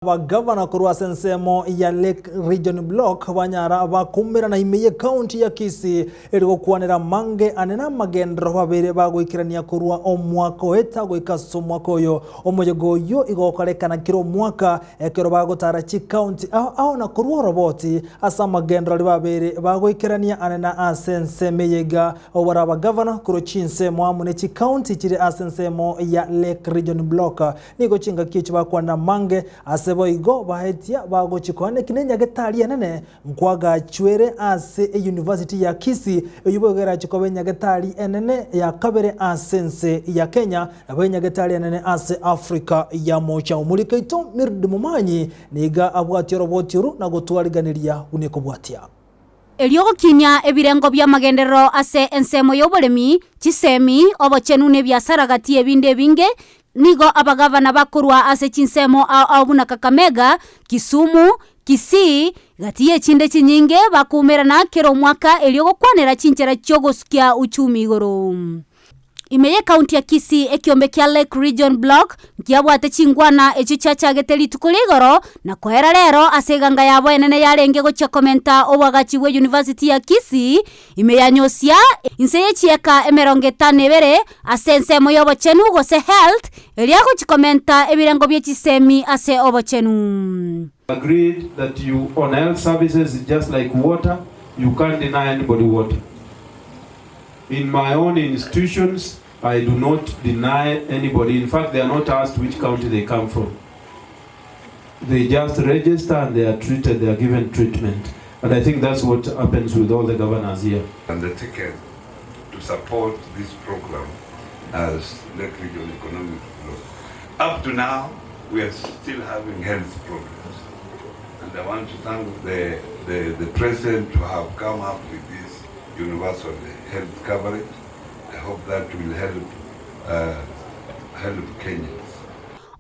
Gavana kurwa sensemo ya Lake Region Block banyara bakumira na imeye county ya Kisii eriko kwanira mange anena magendro babere bagwikirania kurwa omwaka eta gwikaso mwaka oyo omuyego yo igokorekana kiro mwaka ekero bagotara chi county aho na kurwa roboti asa magendro babere bagwikirania anena asensemeyega obaraba gavana kuro chinsemo amune chi county chiri asensemo ya Lake Region Block niko chinga kichi bakwana mange Boigo bahetia bago chikone kinenya getali nene nkwaga chwere ase University ya Kisii yubogera chikobe nyagetali enene ya kabere asense ya Kenya abenya getali enene ase Africa ya mocha umulikeito mirdi mumanyi niga abwati robotiru na gutwariganiria uneko bwatia Elioko kinya ebirengo bya magendero ase ensemo yobolemi chisemi obochenune bya saragati ebinde binge nigo abagavana bakurwa ase chinsemo au buna Kakamega, Kisumu, Kisii, gatiye chinde chinyinge bakumera na kero mwaka elioko kwanera chinchera chogosukia uchumi igoro. Imeye county ya Kisii ekiombe kia Lake Region Block kiabwate chingwana echichacha geteli tukuligoro na kwera lero aseganga yabo enene yarenge gocha komenta obwagachiwe University ya Kisii imeyanyosia inseye chieka emerongetane bere asense moyo bochenu gose health eliako chikomenta ebirengo bye chisemi ase obochenu. Agreed that you on health services is just like water, you can't deny anybody water. In my own institutions, I do not deny anybody. In fact, they are not asked which county they come from. They just register and they are treated, they are given treatment. And I think that's what happens with all the governors here. Undertaken to support this program as Lake Region Economic Block. Up to now, we are still having health problems. And I want to thank the President to have come up with this universal health coverage. I hope that will help Kenyans.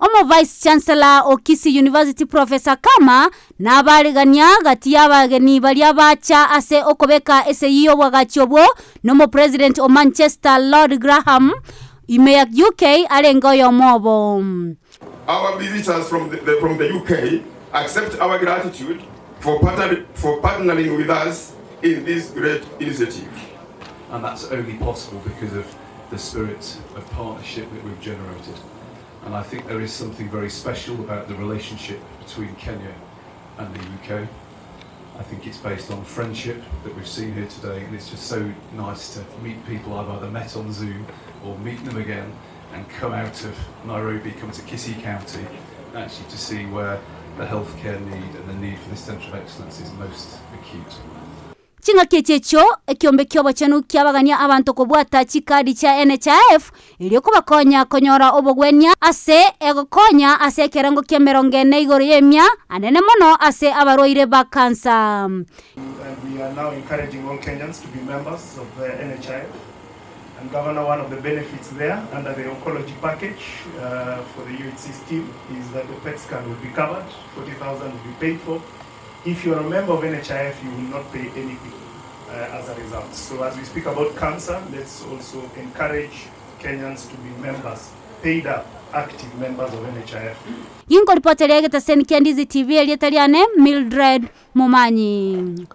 Omo Vice Chancellor o Kisii University Professor Kama na abarigania gati y'abageni bali abacha ase okobeka ese yiyo wagachobwo nomo President o Manchester Lord Graham imeya UK alengo yomobo. Our visitors from the UK accept our gratitude for partnering with us in this great initiative. And that's only possible because of the spirit of partnership that we've generated. And I think there is something very special about the relationship between Kenya and the UK. I think it's based on friendship that we've seen here today, and it's just so nice to meet people I've either met on Zoom or meet them again and come out of Nairobi, come to Kisii County, actually to see where the healthcare need and the need for this centre of excellence is most acute. Chinga kechecho ekiombe kyobo chenu kiabagania abantu kobwata chikadi cha NHIF ilioko bakonya konyora obogwenya ase egokonya ase kerengo kya merongene igoro yemya anene mono ase abaroire ba cancer. We are now encouraging all Kenyans to be members of the NHIF. And Governor, one of the benefits there under the oncology package for the UHC scheme is that the PET scan will be covered, 40,000 will be paid for. If you're a member of NHIF, you will not pay anything as a result. So as we speak about cancer, let's also encourage Kenyans to be members, paid up, active members of NHIF. Yingo reporter yageta sen Ndizi TV elietaliane Mildred Momanyi.